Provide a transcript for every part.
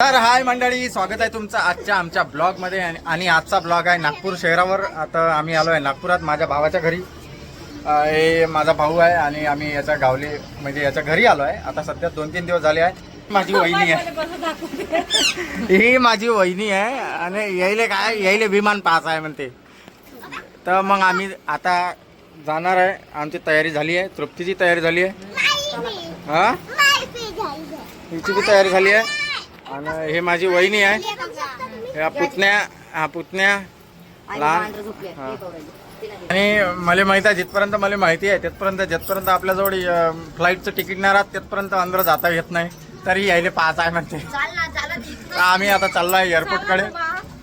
तर हाय मंडळी, स्वागत आहे तुमचं आजच्या आमच्या ब्लॉगमध्ये. आणि आजचा ब्लॉग आहे नागपूर शहरावर. आता आम्ही आलो आहे नागपुरात माझ्या भावाच्या घरी. हे माझा भाऊ आहे आणि आम्ही याच्या गावले म्हणजे याच्या घरी आलो आहे. आता सध्या 2-3 दिवस झाले आहे. माझी वहिनी आहे, ही माझी वहिनी आहे आणि यायले विमान पास आहे म्हणते. तर मग आम्ही आता जाणार आहे. आमची तयारी झाली आहे, तृप्तीची तयारी झाली आहे, हां हिची बी तयारी झाली आहे. आणि हे माझी वहिनी आहे, हा पुतण्या लहान. आणि मला माहित आहे जिथपर्यंत मला माहिती आहे जिथपर्यंत आपल्याजवळ फ्लाईटचं तिकीट नाही राहत तिथपर्यंत अंदर जाता येत नाही. तरी यायले पास आहे म्हणते. आम्ही आता चाललो आहे एअरपोर्टकडे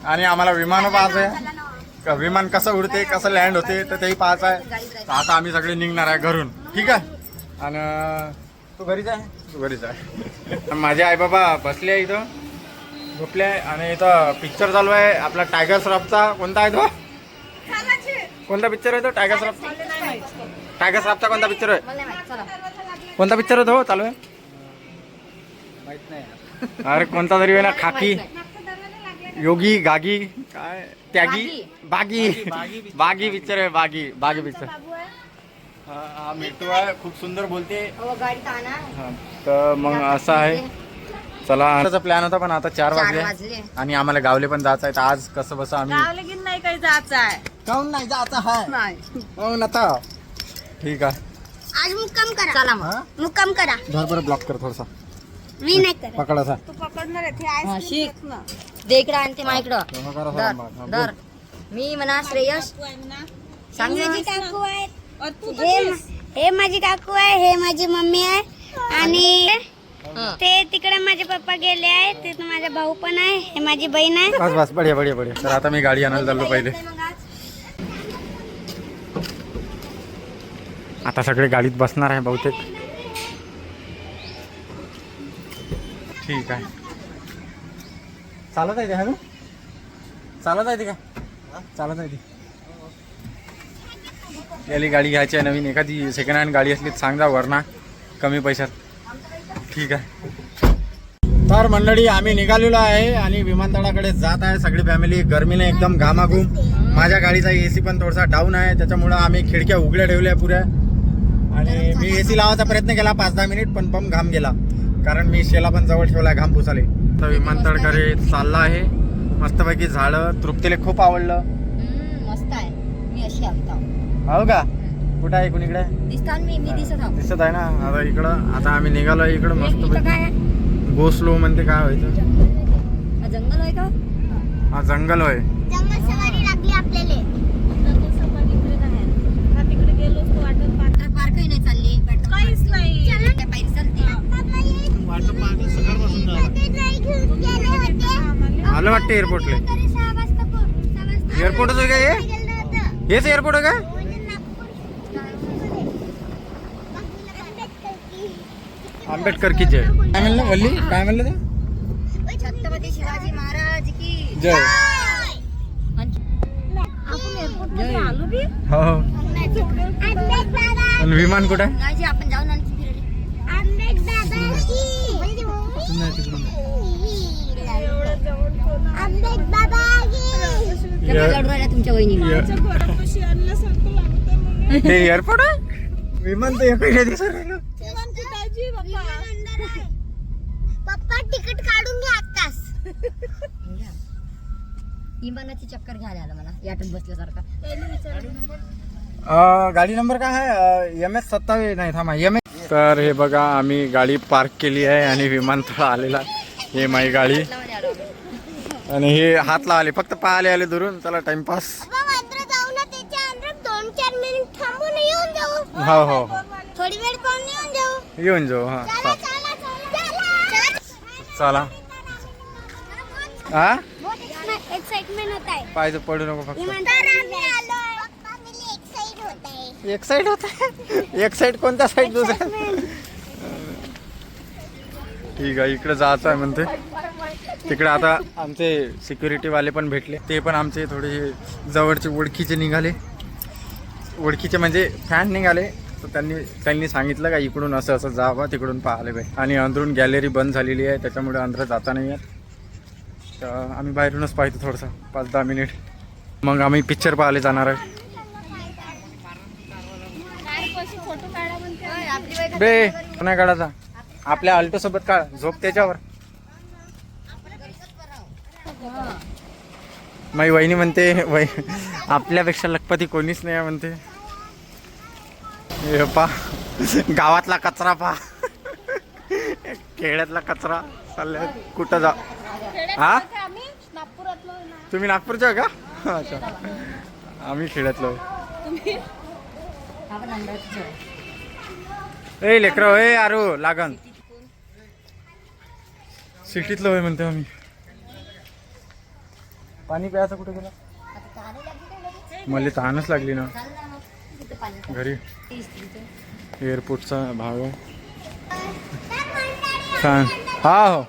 आणि आम्हाला विमान पास आहे. विमान कसं उडते कसं लँड होते तर तेही पास आहे. आता आम्ही सगळे निघणार आहे घरून. ठीक आहे. आणि तू घरीच आहे. माझे आई बाबा बसले आहे इथं, झोपले आहे. आणि इथं पिक्चर चालू आहे आपला टायगर श्रॉफचा. कोणता आहे तो? कोणता पिक्चर आहे तो? टायगर श्रॉफचा कोणता पिक्चर आहे? कोणता पिक्चर आहे तो चालू आहे? माहित नाही. अरे कोणता तरी आहे ना, खाकी योगी गागी काय त्यागी बागी पिक्चर आहे. बागी पिक्चर. हा मिठू आहे, खूप सुंदर बोलते. तर मग असं आहे. चला आताचा प्लॅन होता पण आता 4 वाजले आणि आम्हाला गावले पण जायचं आहे. तर आज कसं बस आम्ही नाही काही जायचं आहे. काहून नाही जायचं आहे? हो ना. ठीक आहे. आज मुक्काम करा. चला मग मुक्काम करा. धर बरं, ब्लॉक कर थोडसा. मी नाही करत. पकड असा. तू पकडणार आहे ते आईस्क्रीम शिक. घेत ना. दे इकडं आणि ते माझ्याकडं दर. मी म्हणा श्रेयस सांग माझी काकू आहे. और तू हे माझी काकू आहे, हे माझी मम्मी आहे आणि ते तिकडे माझे पप्पा गेले आहे. तिथे माझा भाऊ पण आहे, हे माझी बहीण आहे. बस बढिया. तर आता मी गाडी आणायला चाललो पहिले. आता सगळे गाडीत बसणार आहे बहुतेक. ठीक आहे. चालत आहे ते? हा चालत आहे ते का? चालत आहे ती. याली गाडी घ्यायची आहे नवीन. एखादी सेकंड हँड गाडी असली सांग जा वरना कमी पैशात. ठीक आहे. तर मंडळी आम्ही निघालेलो आहे आणि विमानतळाकडे जात आहे सगळी फॅमिली. गरमीने एकदम घामाघूम. माझ्या गाडीचा AC पण थोडासा डाऊन आहे, त्याच्यामुळं आम्ही खिडक्या उघड्या ठेवल्या पुऱ्या. आणि मी AC लावायचा प्रयत्न केला 5-10 मिनिट पण बम घाम गेला, कारण मी शेला पण जवळ ठेवला घाम पुसाले. तर विमानतळाकडे चालला आहे. मस्तपैकी झाडं. तृप्तीला खूप आवडलं. मस्त आहे. मी अशी आवडतो. हो का? कुठं आहे? कुणीकडे दिसतात? मी दिसत आहो. दिसत आहे ना. आता इकडं आता आम्ही निघालो इकडं इथं काय मस्त आहे? गोस्लो म्हणते. काय व्हायचं? हा जंगल आहे का? हा जंगल होय. जंगल सवारी लागली आपल्याला. तिकडे गेलो तो वाटत वॉटर पार्कही नाही चालली. काहीच नाही. त्या पायरी चालते. आलं वाटतं एअरपोर्टला. एअरपोर्टच आहे का हे? हेच एअरपोर्ट आहे का? आंबेडकर की जय. काय म्हणलं वल्ली? काय म्हणलं ते? छत्रपती शिवाजी महाराज की जय. आपण एअरपोर्टमध्ये आलो बी. हो. आणि विमान कुठं आहे? गाजी आपण जाऊन आणखी फिरले. लढू राहिल्या तुमच्या वहिनी. घरापाशी आणल्यासारखं लागतं मला. हे एअरपोर्ट आहे? विमान तर एकडे दिसत राहिलं. ताजी बाप्पा. पप्पा तिकीट काढून घ्या आत्ताच. विमानाची चक्कर घ्यायला आलं मला याटत बसल्यासारखा. गाडी नंबर काय आहे? MS 27 नाही थांबा MS. तर हे बघा आम्ही गाडी पार्क केली आहे आणि विमानतळ आलेला. हे माझी गाडी आणि हे हात लावले फक्त पाहिले आले दुरून. चला टाइमपास. जाऊ ना, त्याच्या अंदर 2-4 मिनिट थांबून येऊन जाऊ. हो थोडी वेळ पाहून येऊन जाऊ. येऊन जाऊ. हा चला. हा एक्साइटमेंट होत आहे. पाहिजे पडू नको फक्त. एक साईड होत आहे. एक साईड कोणत्या साईड? दुसऱ्या. ठीक आहे. इकडे जायचं आहे म्हणते. तिकडे आता आमचे सिक्युरिटी वाले पण भेटले. ते पण आमचे थोडे जवळचे ओळखीचे निघाले. ओळखीचे म्हणजे फॅन निघाले. तर त्यांनी सांगितलं का इकडून असं असं जावं, तिकडून पाहिले पाहिजे. आणि अंदरून गॅलरी बंद झालेली आहे, त्याच्यामुळे अंदर जाता नाही येत. तर आम्ही बाहेरूनच पाहतो थोडंसं 5-10 मिनिट, मग आम्ही पिक्चर पाहायला जाणार आहे. फोटो काढा म्हणते. बे नाही काढायचा, आपल्या अल्टो सोबत काढ, झोप त्याच्यावर. माझी वहिनी म्हणते आपल्यापेक्षा लखपती कोणीच नाही आहे म्हणते. हे पा गावातला कचरा पा, खेड्यातला कचरा चाललाय कुठं जा. हा आम्ही नागपुरातलो ना. तुम्ही नागपूरचे आहे का? अच्छा, आम्ही खेड्यातलो आहे. तुम्ही ए लेकरं, ए आरू लागन सिटीतलं होय म्हणते आम्ही. पाणी प्यायचं कुठे गेला? मला तहानच लागली ना घरी. एअरपोर्टचा भाग आहे छान. हा हो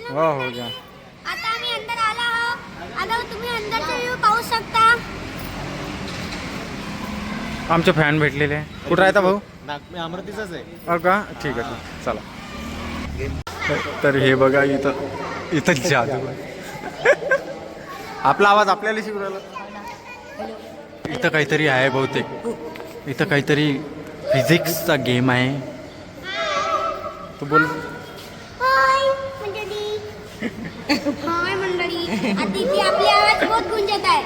हो हो घ्या. आता आम्ही अंदर आलो आहोत. आता तुम्ही अंदरचा व्ह्यू पाहू शकता. आमचे फॅन भेटलेले आहे. कुठं राहता भाऊ? अमरावतीचाच आहे. हो का? ठीक आहे ठीक, चला. तर हे बघा इथं जादू आहे. आपला आवाज आपल्याला शिकू राहिला. इथं काहीतरी आहे बहुतेक, इथं काहीतरी फिजिक्सचा गेम आहे. तू बोल. हाय मंडळी. हाय मंडळी. आता इथे आपली आवाज बहुत गुंजत आहे.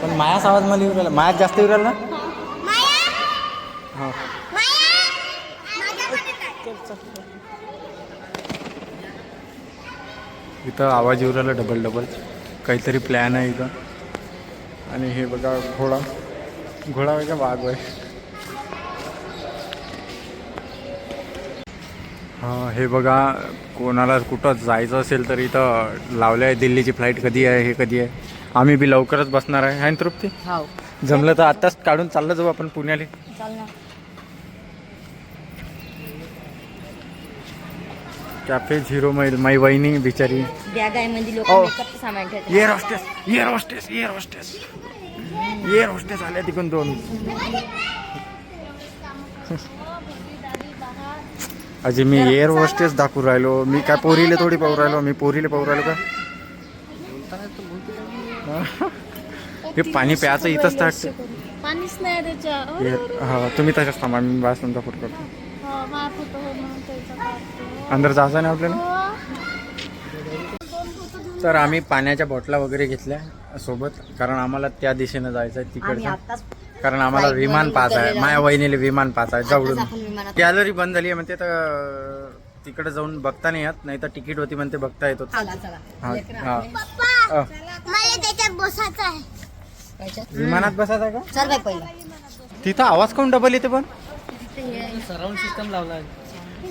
पण मायाच आवाज मला येऊ राहिला. मायाच जास्त येऊ राहिला ना. माया, हो माया, माझ्या मध्ये काय? इथं आवाज येऊ राहिला डबल डबल. काहीतरी प्लॅन आहे इथं. आणि हे बघा घोडा आहे का वाघ आहे? हां हे बघा, कोणाला कुठं जायचं असेल तर इथं लावलं आहे दिल्लीची फ्लाईट कधी आहे, हे कधी आहे. आम्ही बी लवकरच बसणार आहे. ना तृप्ती? हो जमलं तर आत्ताच काढून चाललं जाऊ आपण पुण्याला. चाल ना. कॅफे झिरो मैल. माई वहिनी बिचारी बॅग आहे म्हणजे लोक हो. मेकअपचं सामान ठेवतात. एअर हॉस्टेस आल्या तिकडून 2. अजय मी एअर हॉस्टेस दाखवून राहिलो. मी काय पोरीले थोडी पाहू राहिलो. मी पोरीले पाहू राहिलो का? हे पाणी प्यायचं इथंच टाकते. पाणीच नाही त्याच्या. हा तुम्ही तशाच थांबा, मी बस तुमचा फोटो करतो. माझा फोटो हो म्हणून त्याचा काढते. अंदर जायचं नाही आपल्याला. तर आम्ही पाण्याच्या बॉटला वगैरे घेतल्या सोबत, कारण आम्हाला त्या दिशेनं जायचं आहे आम्ही तिकडचं. आत्ताच कारण आम्हाला विमान पाहत आहे. माझ्या वहिनीला विमान पाहत आहे जवळून. आपण विमानात गॅलरी बंद झाली आहे म्हणते, तर तिकडे जाऊन बघता नाही येत. नाही तर तिकीट होती म्हणते, बघता येत होतं. चला. हा हा पप्पा, अ, मला त्याच्यात बसायचं आहे. कायच्यात? विमानात बसायचं आहे का? चल बाई पहिलं. तिथं आवाज काऊन डबल येते पण? सराउंड सिस्टम लावला आहे.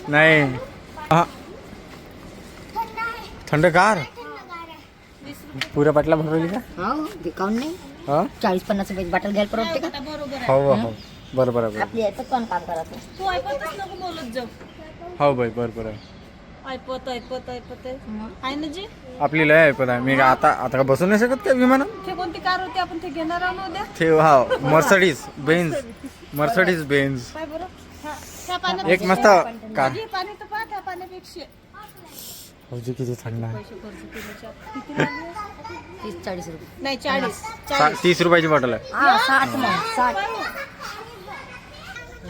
नाही हा, थंड आहे, थंडगार. थंडगार आहे. पुऱ्या बाटल्या भरवली का? हो डिस्काउंट नाही. हा 40-50 रुपयाची बॉटल घ्यायला परवडते का? बरोबर आहे. हो हो बरोबर आहे. आपली याचं कोण काम करायचं? तू ऐकतच नको बोलत जाऊ. हो बाई बरोबर आहे. ऐकत आहे ना जी. आपली लय ऐकत आहे. मी आता का बसू नाही शकत का विमानात? ते कोणती कार होती आपण ते घेणार आहोत ना उद्या. ते हा मर्सडीज बेन्झ. काय बरं. त्या पाण्यात एक मस्त कार. हे पाणी तर पहा त्या पाण्यापेक्षा. भाऊजी किती थंड आहे. किती लागले? 30-40 रुपये. नाही 40. 30 रुपयाची बॉटल आहे. हा 60 मग 60.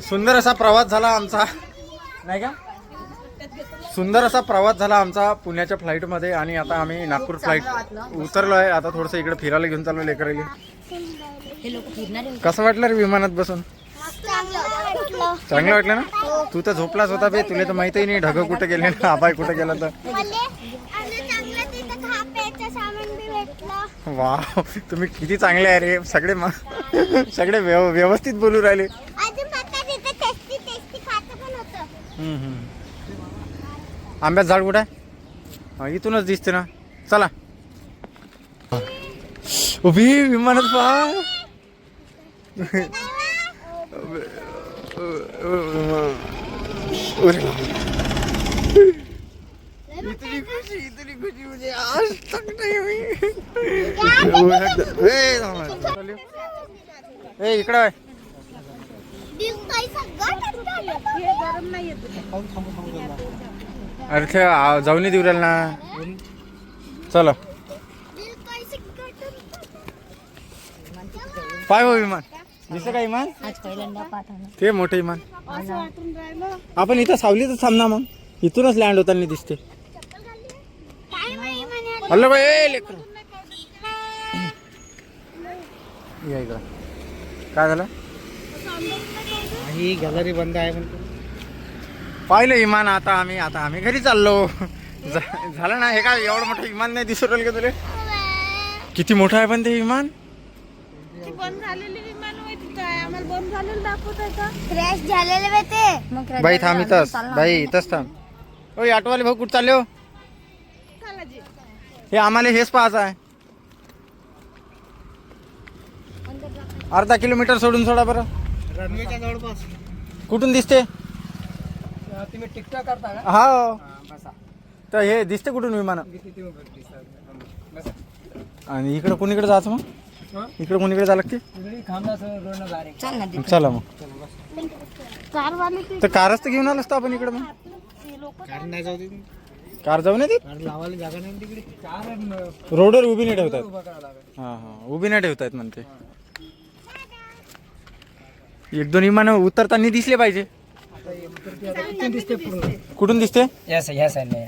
सुंदर असा प्रवास झाला आमचा, नाही का? सुंदर असा प्रवास झाला आमचा पुण्याच्या फ्लाईटमध्ये. आणि आता आम्ही नागपूर फ्लाईट उतरलो आहे. आता थोडंसं इकडे फिरायला घेऊन चाललो लेकरायला. हे लोक फिरणार आहे. कसं वाटलं रे विमानात बसून? चांगलं वाटलं ना? तू तर झोपलाच होता बे. तुला तर माहितही नाही ढग कुठे गेले ना आबाई कुठे गेला तर. मला आणि चांगलं तिथं खा प्यायचं सामान बी भेटलं. वाव, तुम्ही किती चांगले आहे रे. सगळे व्यवस्थित बोलू राहिले. अजून फक्त तिथं टेस्टी खातं पण होतं. आंब्याचं झाड कुठे आहे? हा, इथूनच दिसते ना. चला उभी विमानात पहा. इतनी खुशी मुझे आज तक नहीं हुई. ए इकडं आहे. दिसतंय सगळं ठंड. हे गरम नाही येत. अरे ते जाऊन देऊ राहिला ना. चला पाय हो विमान दिसलं का विमान? आज पहिल्यांदा पाहताना ते मोठं विमान. असं वाटून राहिलं. आपण इथं सावलीतच थांबना मग. इथूनच लँड होताना दिसते. हल्लो बाई ए लेकरं. या इकडं. काय झालं? ही गॅलरी बंद आहे पण पाहिलं विमान. आता आम्ही घरी चाललो. झालं ना. हे काय एवढं मोठं विमान नाही दिसू राहिलं का तुला? किती मोठं आहे पण ते विमान. ती बंद झालेली विमान माहिती काय आम्हाला बंद झालेलं दाखवत आहे का? क्रॅश झालेले बे ते. मग बाई थांब इथंच. बाई इथंच थांब. ओ ऑटोवाले भाऊ कुठं चालले हो? चालाजी. हे आम्हाला हेच पाहायचं आहे. अर्धा किलोमीटर सोडून सोडा बरं. रनवेच्या जवळपास. कुठून दिसते? तुम्ही टिकटॉक करता का? हा बसा. तर हे दिसते कुठून विमान? बसा. आणि इकडं कोणीकडे जायचं मग? इकडे कोणीकडे जायला लागते? इकडे खांबला रोडनं बारीक. चल ना तिथे. चला मग. कारवाले ते तर कारच तर घेऊन आलो असतो आपण इकडे मग. कार नाही जाऊ दे. कार जाऊ नये कार लावायला जागा नाही तिकडे. कार रोडवर उभी नाही ठेवतात. उभा करावं लागेल. हा उभी नाही ठेवतायत म्हणते. एक दोन विमान उतरताना दिसले पाहिजे. इथून दिसते पूर्ण. कुठून दिसते? या साईडने.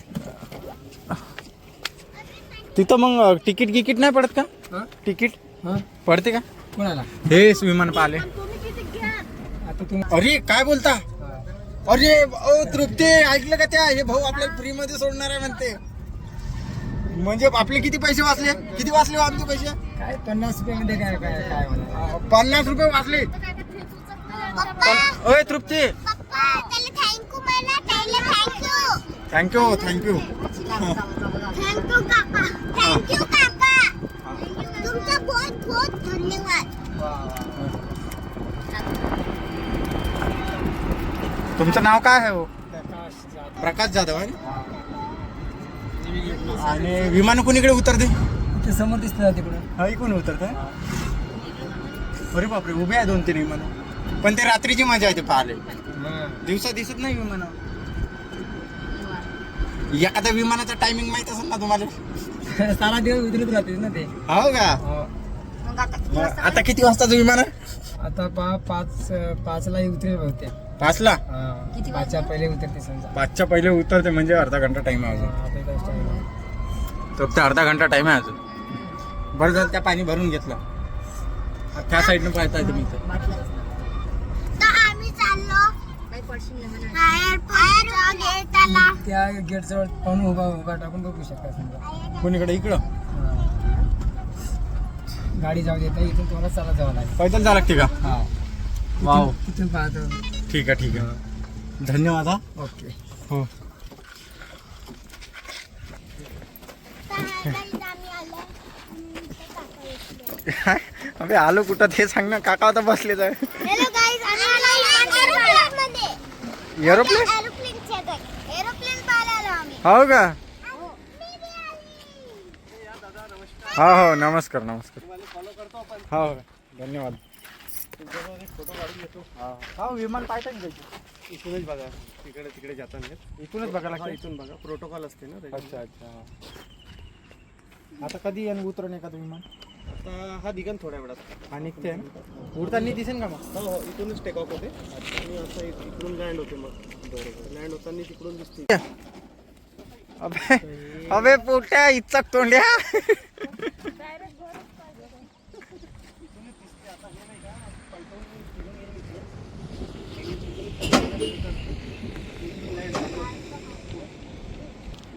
तिथं मग तिकीट गिकीट नाही पडत का? हा? तिकीट हा? पडते का? कोणाला? हेच विमान पाहिले. तुम्ही किती घ्या. आता तुम्ही अरे काय बोलता? अरे तृप्ती ऐकलं का? त्या हे भाऊ आपल्याला फ्री मध्ये सोडणार आहे म्हणते. म्हणजे आपले किती पैसे वाचले? किती वाचले आमचे पैसे? काय 50 रुपयामध्ये काय काय काय म्हणा. 50 रुपये वाचले. ओय तृप्ती थँक्यू थँक्यू. तुमचा बहुत बहुत धन्यवाद. तुमचं नाव काय आहे हो? प्रकाश प्रकाश जाधव आहे. आणि विमान कोणीकडे उतरते? ते समोर दिसतं तिकडून. हा इकडून उतरते. अरे बापरे उभे आहे 2-3 विमान. पण ते रात्रीची मजा आहे ते पाहिले. दिवसा दिसत नाही विमान. एखाद्या विमानाचा टायमिंग माहित असेल ना तुम्हाला? सारा दिवस उतरत राहते ना ते. हो का? मग आता किती वाजता? आता किती वाजताचं विमान आहे? आता 5ला उतरेल बहुतेक. 5ला? किती 5च्या पहिले उतरते समजा. 5च्या पहिले उतरते म्हणजे अर्धा घंटा टाइम आहे अजून. आता इथं time आहे. तर ते अर्धा घंटा टाइम आहे अजून. बरं झालं त्या पाणी भरून घेतलं. त्या साईडनं पाहता तुम्ही इथं. तर आम्ही चाललो काही पडशील ना म्हणा. एअरपोर्टच्या गेटला. त्या गेट जवळ पाहून उभा टाकून बघू शकता समजा. कोणीकडे? इकडं गाडी जाऊ देता इथून तुम्हाला चालत जावं लागेल. पैदल जावं लागते का? हा. वाव तिथून पाहतो. ठीक आहे ठीक आहे. धन्यवाद हा. ओके. हो अबे आलो कुठं ते सांग ना. काका आता बसले जाय. हॅलो गाईज, आम्ही एरोप्लेन एरोप्लेन? एरोप्लेन पाहायला आलो आम्ही. हो का? हो हो नमस्कार नमस्कार. हो धन्यवाद. हा विमान पाहता ना त्याची. इथूनच बघा. तिकडे जाताना इथूनच बघा लागतं. इथून बघा. प्रोटोकॉल असते ना. अच्छा अच्छा. आता कधी आणि उतरण एखादं विमान? आता हा दिगंत थोड्या वेळात. आणि निघते ना? उडताना दिसेल का मग? हो इथूनच टेक ऑफ होते आणि असं इकडून लँड होते. मग लँड होताना तिकडून दिसते. अबे अबे पोट्या इच्छक तोंड्या.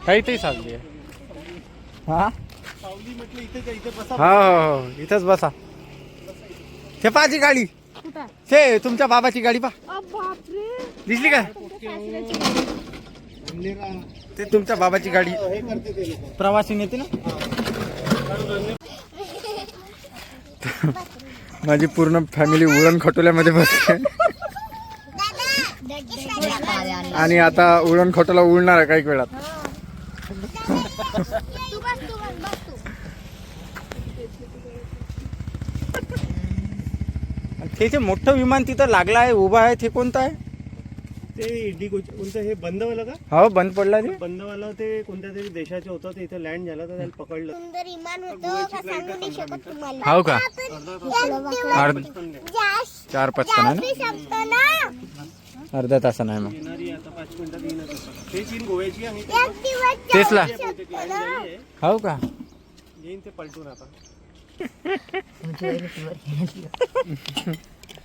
काही ते चालली आहे. हा सावली म्हटलं इथे बसा. हो हो हो इथंच बसा. ते पाची गाडी. कुठं? ते तुमच्या बाबाची गाडी पा. बापरे. दिसली का? ते तुमच्या बाबाची गाडी प्रवासी नेते ना. माझी पूर्ण फॅमिली उडण खटोल्यामध्ये बसते. आणि आता उडण खटोला उडणार आहे काही वेळात. ते जे मोठं विमान तिथं लागलं आहे उभं आहे ते कोणतं आहे? ते इंडिगो कोणतं हे बंदवालं का? हो बंद पडला ते. बंदवाला ते कोणत्या तरी देशाचे होतं, ते इथं लँड झाला तर त्याला पकडलं. सुंदर इमान होतं का सांगू नाही शकत तुम्हाला. हो का? जास्त 4-5 तास ना, शकतो ना. अर्धा तास नाही मग येणारी आता 5 मिनिटात येईनच आता. ते चीन गोव्याची आहे. एक दिवस तेचला. बहुतेक land झाली आहे. हो का? येईन ते पलटून आता.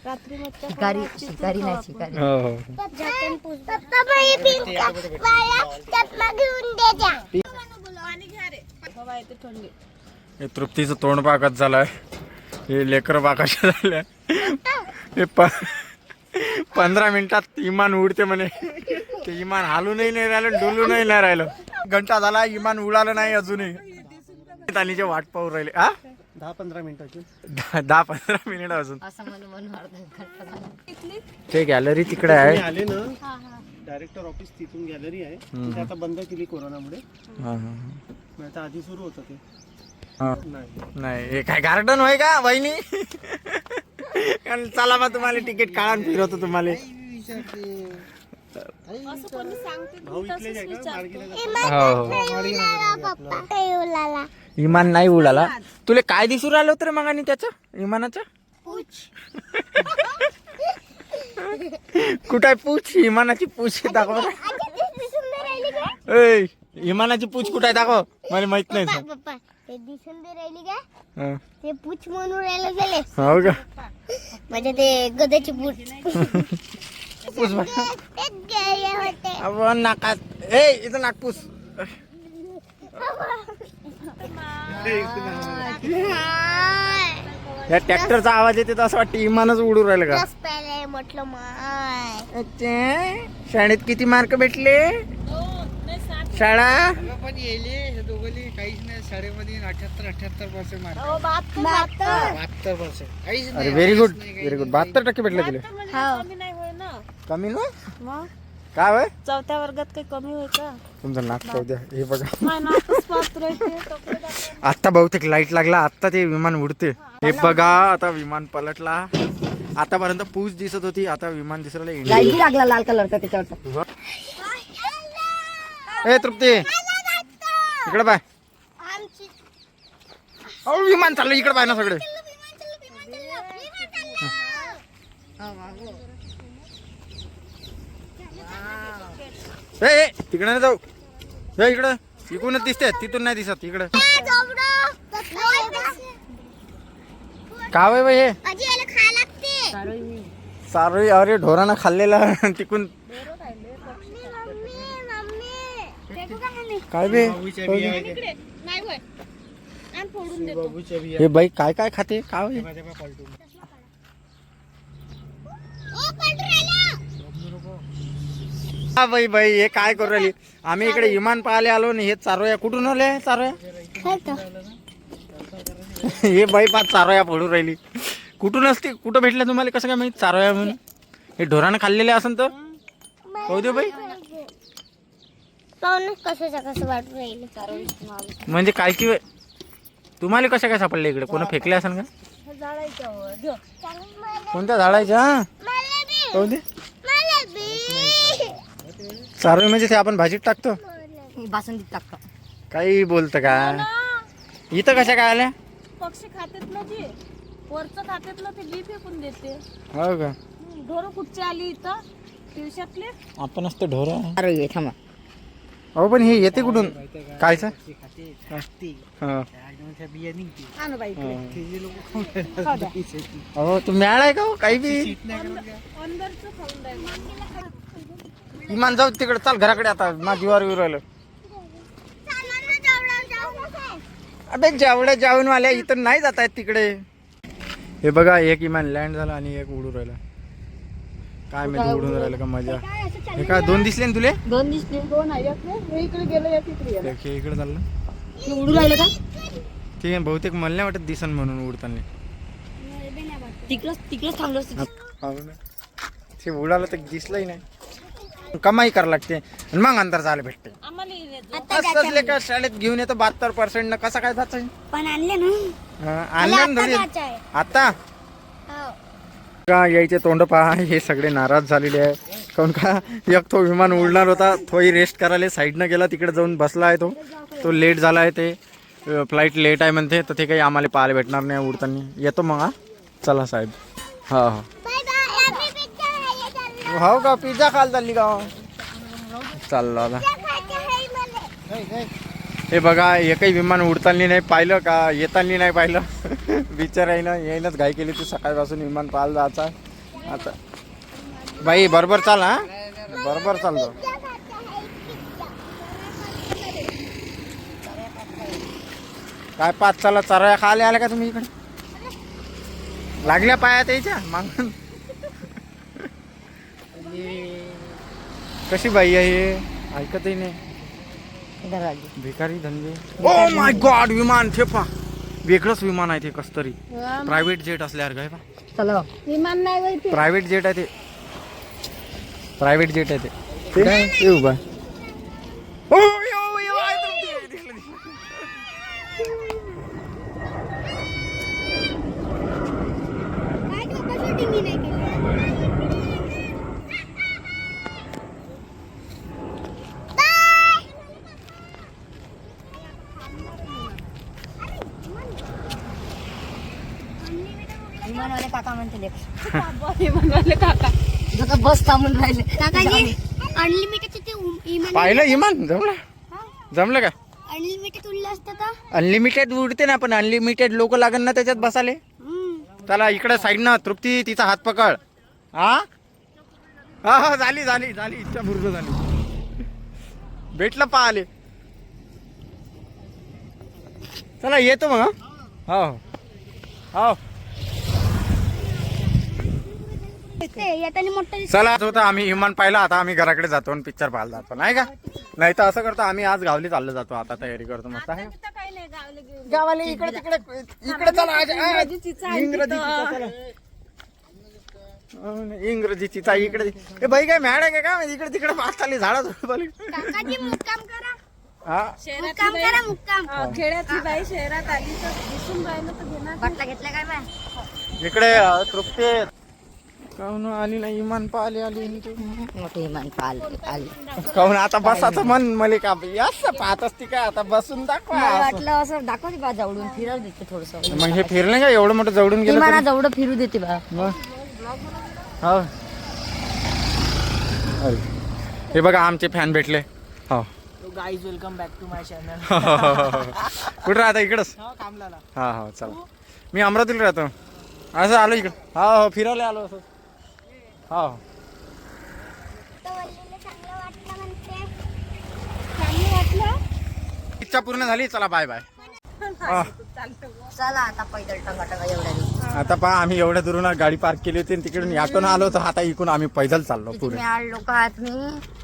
शिकारी शिकारी नाही शिकारी. हो हो पप्पा बाई पिंका मला चष्मा घेऊन दे जा. पाणी घ्या रे बाबा येते थंडी. हे तृप्तीचं तोंड पाकच झालंय. हे लेकर पाकाच्या झाल्या. हे 15 मिनिटात इमान उडते म्हणे. ते इमान हालूनही नाही राहिलं, डोलूनही नाही राहिलं. घंटा झाला इमान उडालं नाही अजूनही. तालीचे वाट पाहू राहिले. 10-15 मिनिटाची. 10-15 मिनिट अजून. असं म्हणून अर्धा घंटा झाला. ते गॅलरी तिकडे आहे. तुम्ही आले ना डायरेक्टर ऑफिस, तिथून गॅलरी आहे. ते आता बंद केली कोरोनामुळे. हा, नाही तर आधी सुरू होतं ते. हा. नाही नाही हे काय गार्डन होय का वहिनी? कारण चला मग तुम्हाला तिकीट काढून फिरवतो तुम्हाला. असं कोणी सांगते भाऊ इथलेच आहे का? मार्गीला हो पप्पा काय उलाला इमान नाही उडाला. तुला काय दिसू राहिलं होतं रे मग आणि त्याचं इमानाचं? कुठं आहे पूछ? इमानाची पूछ दाखव. सुंदर राहिली का ए इमानाची पूछ कुठं आहे दाखव. मला माहित नाही. पप्पा ते दिसून दे राहिली का? हा. ते पूछ म्हणून राहिलं झाले हो का? म्हणजे ते गध्याची पूछ. पूछ बघ. तेच गेले होते. आपण नाकात ए इथं नागपूस. या ट्रॅक्टरचा आवाज येते तर असं वाटतं इमानच उडू राहिलं का? रस प्यायलाय म्हटलं माय. अच्छा, शाळेत किती मार्क भेटले? शाळा पण येले हे दोघे काहीच नाही शाळेमध्ये 78% मार्क. 72% काहीच अरे नाही. Very good very good. 72% भेटले तुला. कमी नाही होय ना कमी ना मग काय वय? चौथ्या वर्गात काही कमी होय का? तुमचं नाक पाहू द्या. हे बघा नाही नाकच पात्र आहे ते, कपडे टाकून. आता बहुतेक लाईट लागला. आता ते विमान उडते. हे बघा आता विमान पलटला. आतापर्यंत पूछ दिसत होती, आता विमान दिसत राहिलं. लाईट बी लागला लाल कलरचा त्याच्यावर. ए तृप्ती इकडे बाय. अहो विमान चाललं इकडे बाय ना सगळे. ए तिकडे नाही जाऊ. हे इकडं इकडूनच दिसते, तिथून नाही दिसत. इकडे काय वय हे? सारोई. अरे ढोरानं खाल्लेला तिकून. काय बे इकडे नाही होय आणि फोडून देतो. हे बाई काय काय खाते काय होय? हा बाई बाई हे काय करू राहिली? आम्ही इकडे विमान पाहायला आलो आणि हे चारोया कुठून आले? चारोया हे बाई पाच चारोया फोडून राहिली. कुठून असते? कुठं भेटल्या तुम्हाला? कसं काय माहित चारोया म्हणून? हे ढोरानं खाल्लेले असन तर पाहू दे बाई. पाहून कसं वाटू राहिलं. म्हणजे काय की तुम्हाला कशा काय सापडले इकडे? कोण फेकले असन का? कोणत्या झाडाच्या? पाहू दे. चारोळी म्हणजे ते आपण भाजीत टाकतो. बासुंदीत टाकतो. काही बोलतं का? इथं कशा काय आल्या? पक्षी खातेत ना ते, वरचं खातेत ना ते, बी फेकून देते. हो का? ढोरं कुठची आली इथं दिवसातले? आपण असतो ढोरा. अरे ये थांबा. अहो पण हे येते कुठून? कायचं? अहो तू मॅळ आहे का हो? काही बी अंदरचं खाऊन राहिलं. इमान जाऊ तिकडे. चाल घराकडे आता. माझ्या जीवावर येऊ राहिलं. अबे जेवढ्या जाऊन आल्या इथं नाही जात आहेत तिकडे. हे बघा एक इमान लँड झाला आणि एक उडून राहिला. काय माहिती उडून राहिलं का मजा. हे काय दोन दिसले ना तुले? दोन दिसले. इकडे गेलं एक इकडे गेलं. हे इकडे चाललं. ते उडून राहिले का? ते बहुतेक मला नाही वाटत दिसन म्हणून उडताना. तिकडच थांबलो असतो. ते उडालं तर दिसलंही नाही. कमाई करावं लागते आणि मग अंतर झालं भेटते. आम्हाला येण्याचं. असंच लेका शाळेत घेऊन येतो 72% न कसं काय जायचं? पण आणले ना. आणलं थोडी आता का यायचे तोंड पहा. हे सगळे नाराज झालेले आहे. काऊन का एक तो विमान उडणार होता, तोही रेस्ट करायला साईडनं गेला, तिकडे जाऊन बसला आहे तो लेट झाला आहे, ते फ्लाईट लेट आहे म्हणते, तर ते काही आम्हाला पाहायला भेटणार नाही उडताना. येतो मग. हा चला साहेब. हा हा हो का, पिझ्झा खायला चालली का? चाललो आता. हे बघा, एकही विमान उडताना नाही पाहिलं का, येताना नाही पाहिलं. बिचाराईनं येईनच घाई केली, तू सकाळपासून विमान पाहायला जायचं. आता बाई बरोबर चाल. हा बरोबर चालतो. काय पाच चाला चराया खायला आल्या का तुम्ही इकडे? लागल्या पायात यायच्या मागून. कशी बाई आहे हे, ऐकतही नाही. भिकारी धंदे. ओ माय गॉड, विमान ठेपा, वेगळंच विमान आहे ते, कस तरी प्रायव्हेट जेट असल्यावर काय. चला विमान नाही वैते. प्रायव्हेट जेट आहे ते, प्रायव्हेट जेट आहे ते. ते उभा. विमानवाले काका म्हणते विमानवाले काका जसं बस थांबून राहिले. काकाजी अनलिमिटेड पाहिलं इमान जमलं, जमलं का? अनलिमिटेड उडलं असतं का? अनलिमिटेड उडते ना, पण अनलिमिटेड लोक लागन ना त्याच्यात बसाले. चला इकडे साईड ना, तृप्ती तिचा हात पकड. हा हा हा, झाली झाली झाली, इच्छा पूर्ण झाली. भेटलं पाहिले. चला येतो मग. हो हो येताना मोठं चला होतं, आम्ही विमान पाहिलं. आता आम्ही घराकडे जातो आणि पिक्चर पाहायला जातो, नाही का? नाही तर असं करतो, आम्ही आज गावली चाललो जातो. आता तयारी करतो मस्त आहे. काही नाही गावले घेऊन. गावाला इकडे तिकडे इकडे चला. इंग्रजी चिचा, चला. इंग्रजी चिचा इकडे. ए बाई काय मॅड आहे का? इकडे तिकडे पाच चालली झाडा. काकाजी मुक्काम करा. हा मुक्काम करा मुक्काम. खेड्यातली बाई शहरात आली तर दिसून राहिलं तर घेणार. बाटला घेतला काय बाय? इकडे तृप्ती काहून आली नाही, इमान पाहिले आली. मोठे विमान आले. काहून आता बसाचं मन मले का, असं पाहत असते काय, आता बसून दाखवा. मला वाटलं असं दाखवते बा, जवळून फिरव देते थोडस. मग हे फिरले का एवढं मोठं जवळून गेलं विमाना तरी? जवळ फिरू देते बा. मग हो. अरे, हे बघा आमचे फॅन भेटले. हो guys welcome back to my channel. कुठं राहता? इकडंच. कामला हा हो चला. मी अमरावतीला राहतो. असं आलो इकडं. हा हो फिरायला आलो असं. हो इच्छा पूर्ण झाली. चला बाय बाय. चला आता पैदल टंगाटंगा एवढ्या. आता पहा, आम्ही एवढ्या दुरून गाडी पार्क केली होती आणि तिकडून यातून आलो होतो. आता इकडून आम्ही पैदल चाललो पुढे. तुम्ही आड लोक आहात. मी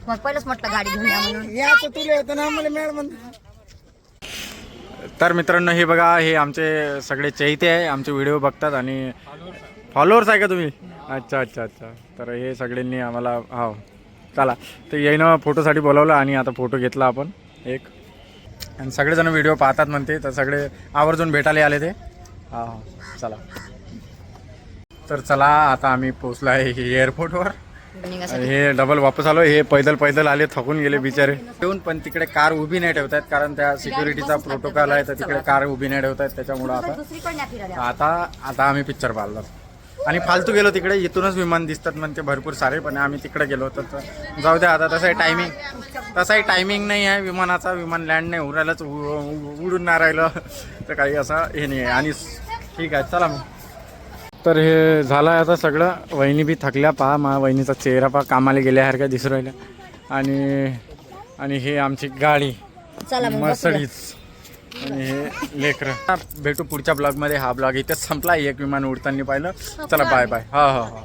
मग पहिलंच म्हटलं गाडी घेऊन या म्हणून. याचं तुला येतं ना, आम्हाला मॅड म्हणते. तर मित्रांनो, हे बघा, हे आमचे सगळे चैते आहे, आमचे व्हिडिओ बघतात आणि फॉलोअर्स आहे का तुम्ही? अच्छा अच्छा अच्छा. तर हे सगळ्यांनी आम्हाला हो चला, तर यानं फोटोसाठी बोलावलं आणि आता फोटो घेतला आपण एक. आणि सगळेजण व्हिडिओ पाहतात म्हणते, तर सगळे आवर्जून भेटायला आले ते. हा हो चला. तर चला, आता आम्ही पोचलो आहे एअरपोर्टवर. हे डबल वापस आलो. हे पैदल पैदल आले, थकून गेले बिचारे. येऊन पण तिकडे कार उभी नाही ठेवतात, कारण त्या सिक्युरिटीचा प्रोटोकॉल आहे, तर तिकडे कार उभी नाही ठेवतात. त्याच्यामुळं आता आम्ही पिक्चर पाहिला आणि फालतू गेलो तिकडे. इथूनच विमान दिसतात म्हणते भरपूर सारे, पण आम्ही तिकडे गेलो तर जाऊ द्या. आता तसंही टायमिंग नाही आहे विमानाचा. विमान लँड नाही उरायलाच, उडून नाही राहिलं तर काही असं हे नाही आहे. आणि ठीक आहे चला मग. तर हे झालं आहे आता सगळं. वहिनी बी थकल्या. पहा माझ्या वहिनीचा चेहरा पहा, कामाला गेल्यासारख्या दिसून राहिल्या. आणि हे आमची गाडी मर्सिडीज आणि हे लेकरं. भेटू पुढच्या ब्लॉगमध्ये. हा ब्लॉग इथेच संपला. एक विमान उडताना पाहिलं. चला बाय बाय. हा हा हा.